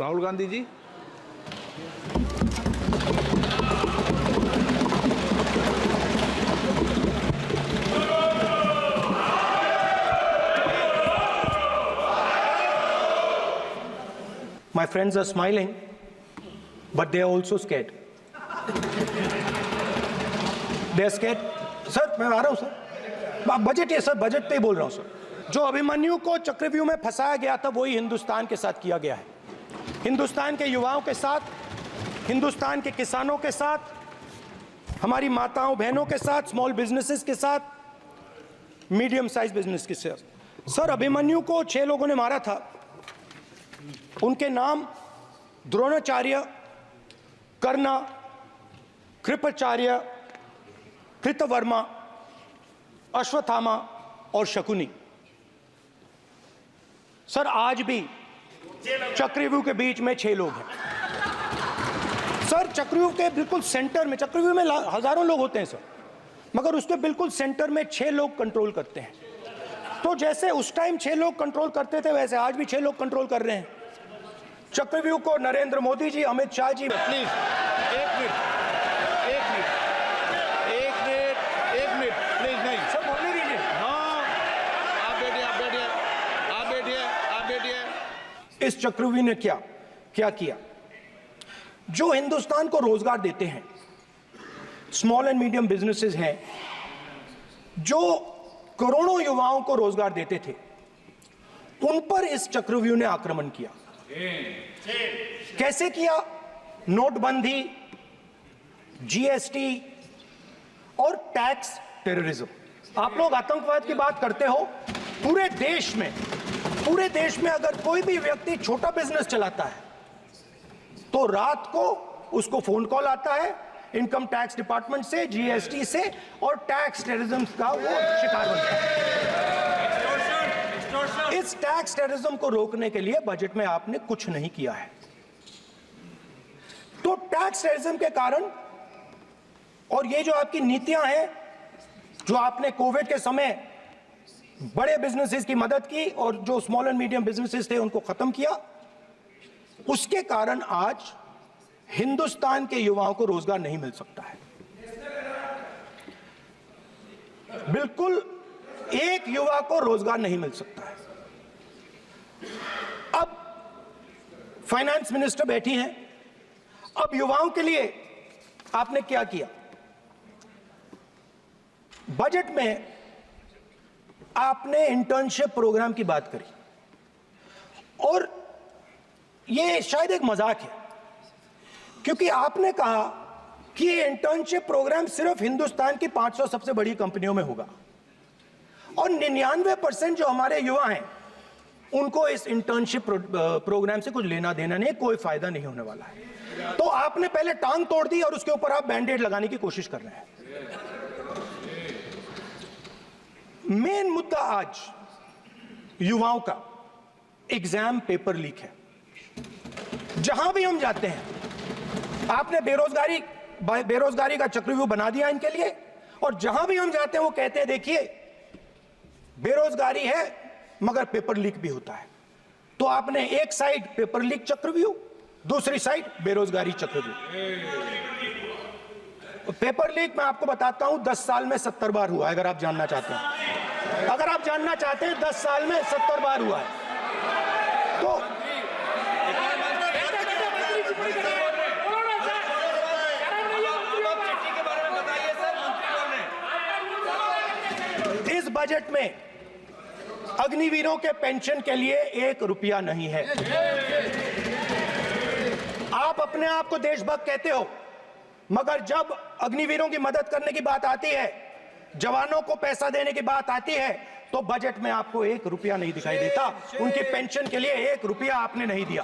Rahul Gandhi ji. My friends are smiling, but they are also scared. They are scared. Sir मैं आ रहा हूं sir, budget है sir, budget पे ही बोल रहा हूं सर। जो अभिमन्यु को चक्रव्यूह में फंसाया गया था वही हिंदुस्तान के साथ किया गया है। हिंदुस्तान के युवाओं के साथ, हिंदुस्तान के किसानों के साथ, हमारी माताओं बहनों के साथ, स्मॉल बिजनेसेस के साथ, मीडियम साइज बिजनेस के साथ। सर अभिमन्यु को 6 लोगों ने मारा था। उनके नाम द्रोणाचार्य, कर्ण, कृपाचार्य, कृतवर्मा, अश्वत्थामा और शकुनी। सर आज भी चक्रव्यूह के बीच में 6 लोग हैं। सर चक्रव्यूह के बिल्कुल सेंटर में, चक्रव्यूह में हजारों लोग होते हैं सर, मगर उसके बिल्कुल सेंटर में 6 लोग कंट्रोल करते हैं। तो जैसे उस टाइम 6 लोग कंट्रोल करते थे वैसे आज भी 6 लोग कंट्रोल कर रहे हैं चक्रव्यूह को। नरेंद्र मोदी जी, अमित शाह जी। प्लीज एक मिनट प्लीज। नहीं सब बोलने दीजिए। हाँ, आप बैठिए। इस चक्रव्यूह ने क्या किया? जो हिंदुस्तान को रोजगार देते हैं, स्मॉल एंड मीडियम बिजनेसेस हैं, जो करोड़ों युवाओं को रोजगार देते थे, उन पर इस चक्रव्यूह ने आक्रमण किया। कैसे किया? नोटबंदी, जीएसटी और टैक्स टेररिज्म। आप लोग आतंकवाद की बात करते हो। पूरे देश में अगर कोई भी व्यक्ति छोटा बिजनेस चलाता है तो रात को उसको फोन कॉल आता है इनकम टैक्स डिपार्टमेंट से, जीएसटी से, और टैक्स टेररिज्म का वो शिकार बनता है। इस टैक्स टेररिज्म को रोकने के लिए बजट में आपने कुछ नहीं किया है। तो टैक्स टेररिज्म के कारण, और ये जो आपकी नीतियां हैं, जो आपने कोविड के समय बड़े बिजनेसेस की मदद की और जो स्मॉल एंड मीडियम बिजनेसेस थे उनको खत्म किया, उसके कारण आज हिंदुस्तान के युवाओं को रोजगार नहीं मिल सकता है। बिल्कुल एक युवा को रोजगार नहीं मिल सकता है। अब फाइनेंस मिनिस्टर बैठी हैं। अब युवाओं के लिए आपने क्या किया? बजट में आपने इंटर्नशिप प्रोग्राम की बात करी, और यह शायद एक मजाक है, क्योंकि आपने कहा कि ये इंटर्नशिप प्रोग्राम सिर्फ हिंदुस्तान की 500 सबसे बड़ी कंपनियों में होगा, और 99% जो हमारे युवा हैं उनको इस इंटर्नशिप प्रोग्राम से कुछ लेना देना नहीं, कोई फायदा नहीं होने वाला है। तो आपने पहले टांग तोड़ दी और उसके ऊपर आप बैंडेड लगाने की कोशिश कर रहे हैं। मेन मुद्दा आज युवाओं का एग्जाम पेपर लीक है। जहां भी हम जाते हैं, आपने बेरोजगारी का चक्रव्यूह बना दिया इनके लिए, और जहां भी हम जाते हैं वो कहते हैं देखिए बेरोजगारी है मगर पेपर लीक भी होता है। तो आपने एक साइड पेपर लीक चक्रव्यूह, दूसरी साइड बेरोजगारी चक्रव्यूह। पेपर लीक मैं आपको बताता हूं 10 साल में 70 बार हुआ है। अगर आप जानना चाहते हैं, 10 साल में 70 बार हुआ है। तो इस बजट में अग्निवीरों के पेंशन के लिए 1 रुपया नहीं है। आप अपने आप को देशभक्त कहते हो, मगर जब अग्निवीरों की मदद करने की बात आती है, जवानों को पैसा देने की बात आती है, तो बजट में आपको 1 रुपया नहीं दिखाई देता। उनकी पेंशन के लिए 1 रुपया आपने नहीं दिया।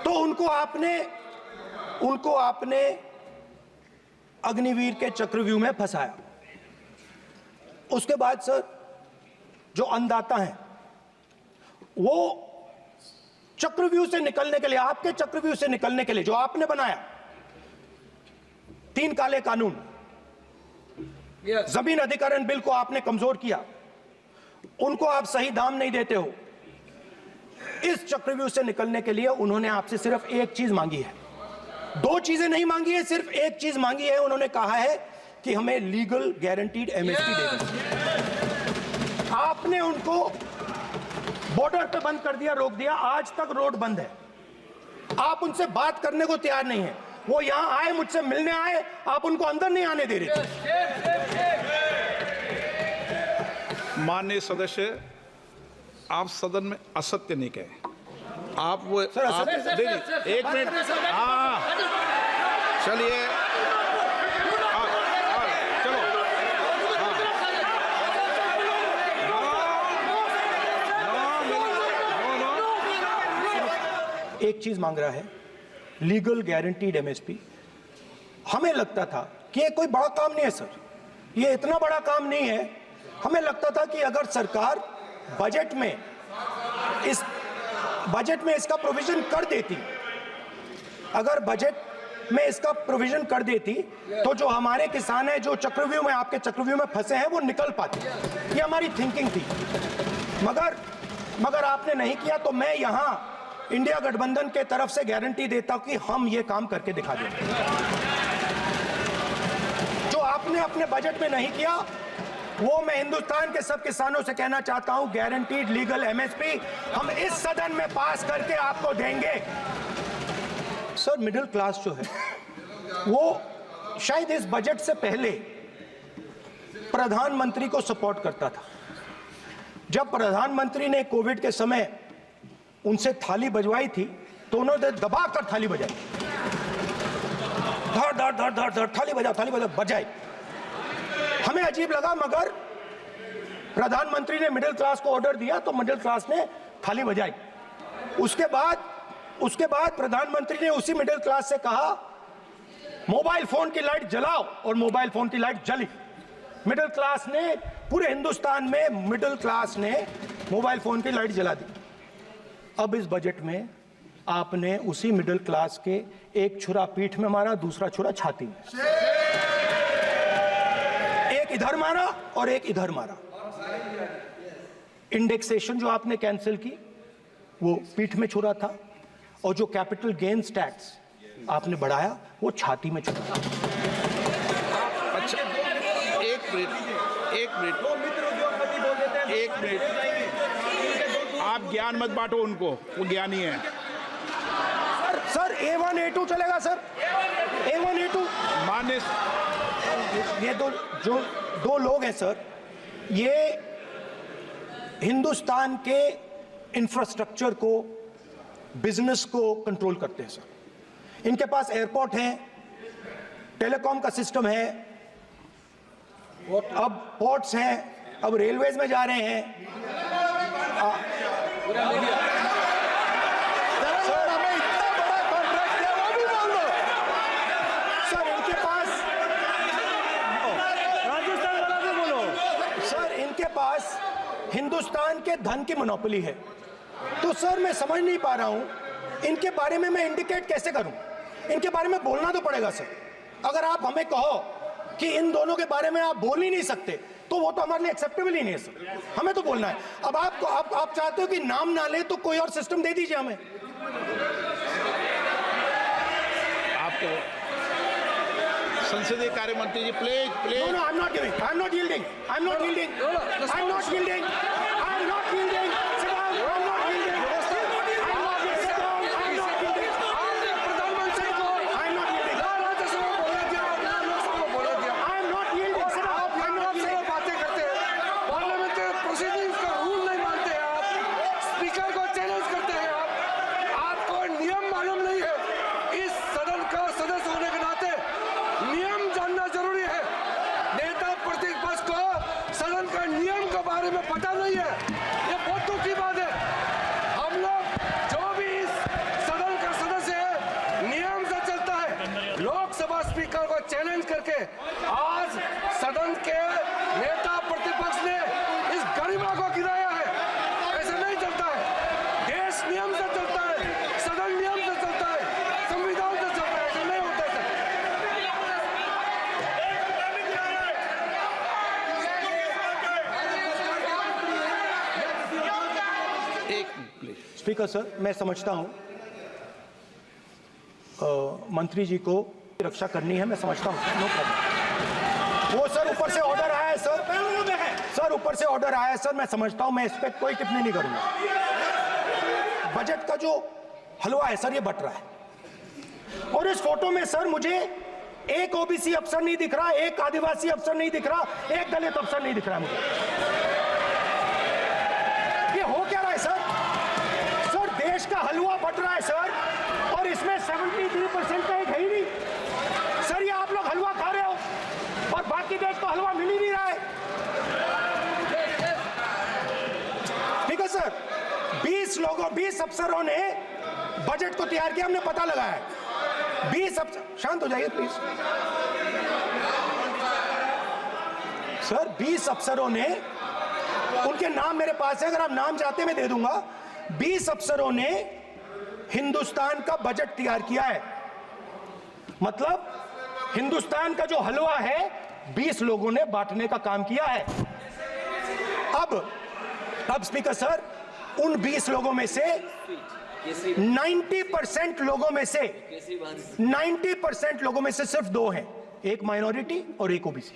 तो उनको आपने अग्निवीर के चक्रव्यूह में फंसाया। उसके बाद सर जो अन्नदाता हैं, वो चक्रव्यूह से निकलने के लिए, आपके चक्रव्यूह से निकलने के लिए जो आपने बनाया 3 काले कानून, जमीन अधिग्रहण बिल को आपने कमजोर किया, उनको आप सही दाम नहीं देते हो, इस चक्रव्यूह से निकलने के लिए उन्होंने आपसे सिर्फ एक चीज मांगी है, दो चीजें नहीं मांगी है, सिर्फ एक चीज मांगी है। उन्होंने कहा है कि हमें लीगल गारंटीड एमएसपी दे दें। आपने उनको बॉर्डर पे बंद कर दिया, रोक दिया, आज तक रोड बंद है। आप उनसे बात करने को तैयार नहीं है। वो यहां आए, मुझसे मिलने आए, आप उनको अंदर नहीं आने दे रहे थे। माननीय सदस्य, आप सदन में असत्य नहीं कहे। आप वो सर, आप एक मिनट, हाँ चलिए, चलो, एक चीज मांग रहा है, लीगल गारंटीड एमएसपी। हमें लगता था कि ये कोई बड़ा काम नहीं है सर, ये इतना बड़ा काम नहीं है। हमें लगता था कि अगर सरकार बजट में इसका प्रोविजन कर देती, अगर बजट में इसका प्रोविजन कर देती, तो जो हमारे किसान हैं जो चक्रव्यूह में, आपके चक्रव्यूह में फंसे हैं, वो निकल पाते। ये हमारी थिंकिंग थी। मगर आपने नहीं किया। तो मैं यहां इंडिया गठबंधन के तरफ से गारंटी देता हूं कि हम ये काम करके दिखा देंगे। जो आपने अपने बजट में नहीं किया, वो मैं हिंदुस्तान के सब किसानों से कहना चाहता हूं, गारंटीड लीगल एमएसपी हम इस सदन में पास करके आपको देंगे। सर, मिडिल क्लास जो है वो शायद इस बजट से पहले प्रधानमंत्री को सपोर्ट करता था। जब प्रधानमंत्री ने कोविड के समय उनसे थाली बजवाई थी, तो उन्होंने दबा कर थाली बजाई, धड़ धड़ धड़ धड़ धड़, थाली बजाओ बजाई। हमें अजीब लगा, मगर प्रधानमंत्री ने मिडिल क्लास को ऑर्डर दिया तो मिडिल क्लास ने थाली बजाई। उसके बाद प्रधानमंत्री ने उसी मिडिल क्लास से कहा, मोबाइल फोन की लाइट जलाओ, और मोबाइल फोन की लाइट जली। मिडिल क्लास ने, पूरे हिंदुस्तान में मिडिल क्लास ने मोबाइल फोन की लाइट जला दी। अब इस बजट में आपने उसी मिडिल क्लास के एक छुरा पीठ में मारा, दूसरा छुरा छाती में, एक इधर मारा और एक इधर मारा। इंडेक्सेशन जो आपने कैंसिल की, वो पीठ में छुरा था, और जो कैपिटल गेन्स टैक्स आपने बढ़ाया, वो छाती में छुरा था। अच्छा, एक मिनट, आप ज्ञान मत बांटो उनको, वो ज्ञानी है। सर A1 A2 चलेगा सर, A1 A2। माननीय, ये दो लोग हैं सर, ये हिंदुस्तान के इंफ्रास्ट्रक्चर को, बिजनेस को कंट्रोल करते हैं सर। इनके पास एयरपोर्ट है, टेलीकॉम का सिस्टम है, अब पोर्ट्स हैं, अब रेलवेज में जा रहे हैं। सर, हमें इतना बड़ा कॉन्ट्रैक्ट है, वो भी बोल दो सर। इनके पास, राजस्थान वाला भी बोलो सर, इनके पास हिंदुस्तान के धन की मोनोपोली है। तो सर, मैं समझ नहीं पा रहा हूं, इनके बारे में मैं इंडिकेट कैसे करूं? इनके बारे में बोलना तो पड़ेगा सर। अगर आप हमें कहो कि इन दोनों के बारे में आप बोल ही नहीं सकते, तो वो तो हमारे लिए एक्सेप्टेबल ही नहीं है सर। हमें तो बोलना है। अब आप चाहते हो कि नाम ना ले, तो कोई और सिस्टम दे दीजिए हमें। आपको संसदीय कार्य मंत्री ji, please please. No, I'm not giving. I'm not yielding. I'm not yielding. I'm not yielding. I'm not yielding. Sit down. I'm not yielding. I'm not yielding. Sit down. I'm not yielding. आपने प्रधानमंत्री को I'm not yielding. Rajya Sabha में बोला दिया, लोकसभा में बोला दिया। I'm not yielding. Sit down. आप I'm not आपसे yielding. बातें करते हैं, पार्लियामेंट्री प्रोसीडिंग्स का रूल नहीं मानते हैं आप, स्पीकर को चैलेंज करते हैं आप। आपको नियम मालूम नहीं है। इस सदन का सदस्य होने के नाते नियम जानना जरूरी है। नेता प्रतिपक्ष को सदन का नियम के बारे में पता नहीं है, ये बहुत दुख की बात है। हम लोग जो भी इस सदन का सदस्य है, नियम से चलता है। लोकसभा स्पीकर को चैलेंज करके आज सदन के नेता प्रतिपक्ष ने इस गरिमा को गिराया है। ऐसे नहीं चलता है। देश नियम से चलता है, सदन नियम से चलता है, संविधान से चलता है। ऐसे नहीं होता है। एक मिनट प्लीज। स्पीकर सर, मैं समझता हूं मंत्री जी को रक्षा करनी है, मैं समझता हूं, नो प्रॉब्लम। वो सर ऊपर से ऑर्डर आया है सर, ऊपर से ऑर्डर आया है सर, मैं समझता हूं, मैं इस पर कोई टिप्पणी नहीं करूंगा। बजट का जो हलवा है सर, ये बट रहा है, और इस फोटो में सर मुझे एक ओबीसी अफसर नहीं दिख रहा, एक आदिवासी अफसर नहीं दिख रहा, एक दलित अफसर नहीं दिख रहा मुझे। ये हो क्या रहा है सर? सर देश का हलवा बट रहा है सर, और इसमें 73% का एक है ही नहीं सर। ये आप लोग हलवा खा रहे हो और बाकी देश को हलवा मिल ही नहीं रहा है। ठीक है सर, 20 अफसरों ने बजट को तैयार किया, हमने पता लगाया है। 20 अफसर, शांत हो जाइए प्लीज सर। 20 अफसरों ने, उनके नाम मेरे पास है, अगर आप नाम चाहते हैं मैं दे दूंगा। 20 अफसरों ने हिंदुस्तान का बजट तैयार किया है, मतलब हिंदुस्तान का जो हलवा है 20 लोगों ने बांटने का काम किया है। अब स्पीकर सर, उन 20 लोगों में से 90% लोगों में से 90% लोगों में से सिर्फ 2 हैं, एक माइनॉरिटी और एक ओबीसी,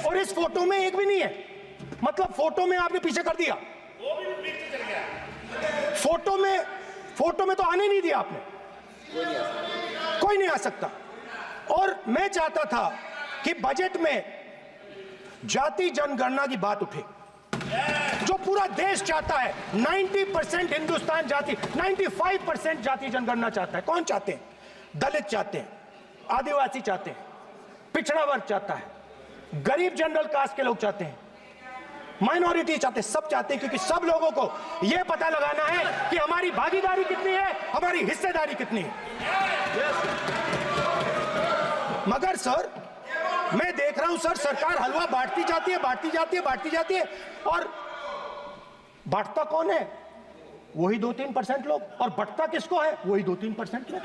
और इस फोटो में एक भी नहीं है। मतलब फोटो में आपने पीछे कर दिया, फोटो में तो आने नहीं दिया आपने, कोई नहीं आ सकता। और मैं चाहता था कि बजट में जाति जनगणना की बात उठे, जो पूरा देश चाहता है। 90% हिंदुस्तान जाति, 95% जाति जनगणना चाहता है। कौन चाहते हैं? दलित चाहते हैं, आदिवासी चाहते हैं, पिछड़ा वर्ग चाहता है, गरीब जनरल कास्ट के लोग चाहते हैं, माइनॉरिटी चाहते हैं, सब चाहते हैं, क्योंकि सब लोगों को यह पता लगाना है कि हमारी भागीदारी कितनी है, हमारी हिस्सेदारी कितनी है। मगर सर मैं देख रहा हूं सर, सरकार हलवा बांटती जाती है, और बांटता कौन है? वही 2-3% लोग, और बंटता किसको है? वही 2-3% लोग,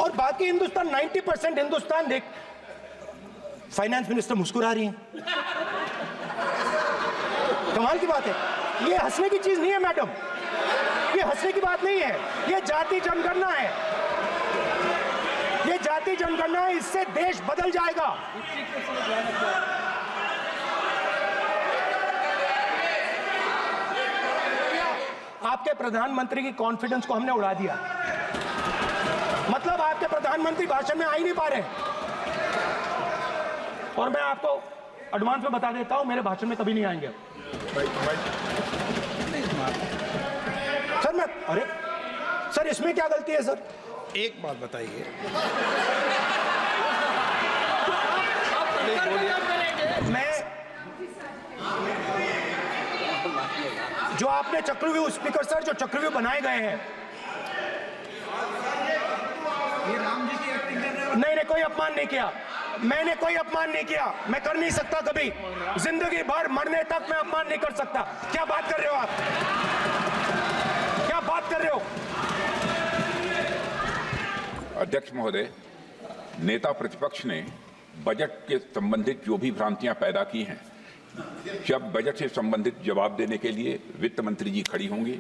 और बाकी हिंदुस्तान 90% हिंदुस्तान देख। फाइनेंस मिनिस्टर मुस्कुरा रही हैं, कमाल की बात है। ये हंसने की चीज नहीं है मैडम, ये हंसने की बात नहीं है, ये जाति जनगणना है, ये जाति जनगणना है, इससे देश बदल जाएगा। आपके प्रधानमंत्री की कॉन्फिडेंस को हमने उड़ा दिया, मतलब आपके प्रधानमंत्री भाषण में आ ही नहीं पा रहे। और मैं आपको एडवांस में बता देता हूं, मेरे भाषण में कभी नहीं आएंगे सर। अरे सर, इसमें क्या गलती है सर? एक बात बताइए, मैं जो आपने चक्रव्यूह, स्पीकर सर, जो चक्रव्यूह बनाए गए हैं, नहीं, कोई अपमान नहीं किया, मैंने कोई अपमान नहीं किया, मैं कर नहीं सकता कभी, जिंदगी भर मरने तक मैं अपमान नहीं कर सकता। क्या बात कर रहे हो आप? क्या बात कर रहे हो? अध्यक्ष महोदय, नेता प्रतिपक्ष ने बजट के संबंधित जो भी भ्रांतियां पैदा की हैं, जब बजट से संबंधित जवाब देने के लिए वित्त मंत्री जी खड़ी होंगी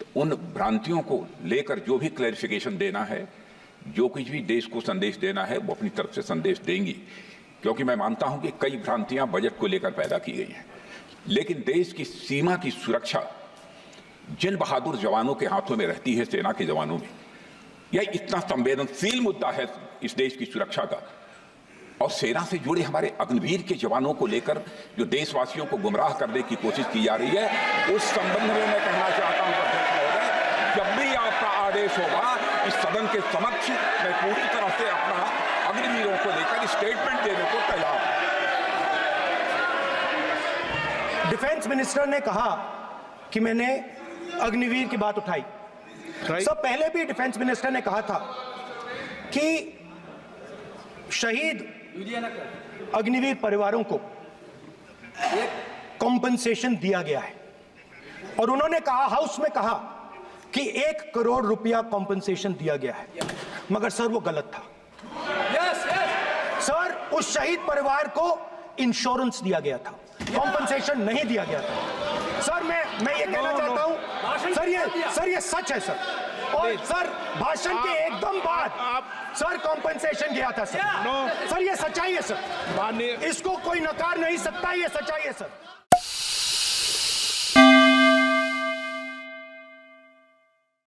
तो उन भ्रांतियों को लेकर जो भी क्लैरिफिकेशन देना है, जो कुछ भी देश को संदेश देना है, वो अपनी तरफ से संदेश देंगी। क्योंकि मैं मानता हूं कि कई भ्रांतियां बजट को लेकर पैदा की गई हैं, लेकिन देश की सीमा की सुरक्षा जिन बहादुर जवानों के हाथों में रहती है, सेना के जवानों में, यह इतना संवेदनशील मुद्दा है इस देश की सुरक्षा का, और सेना से जुड़े हमारे अग्निवीर के जवानों को लेकर जो देशवासियों को गुमराह करने की कोशिश की जा रही है, उस संबंध में मैं कहना चाहता हूं अध्यक्ष महोदय, जब भी आपका आदेश होगा इस सदन के समक्ष मैं पूरी तरह से अपना अग्निवीरों को लेकर स्टेटमेंट देने को तैयार हूं। डिफेंस मिनिस्टर ने कहा कि मैंने अग्निवीर की बात उठाई। सब पहले भी डिफेंस मिनिस्टर ने कहा था कि शहीद अग्निवीर परिवारों को कॉम्पनसेशन दिया गया है, और उन्होंने कहा, हाउस में कहा कि 1 करोड़ रुपया कॉम्पनसेशन दिया गया है, मगर सर वो गलत था। सर उस शहीद परिवार को इंश्योरेंस दिया गया था, कॉम्पनसेशन नहीं दिया गया था। सर मैं ये कहना चाहता हूं सर ये सच है सर। और सर भाषण के एकदम बाद सर कॉम्पेंसेशन गया था सर। नो सर ये सच्चाई है सर, माननीय इसको कोई नकार नहीं सकता, ये सच्चाई है सर।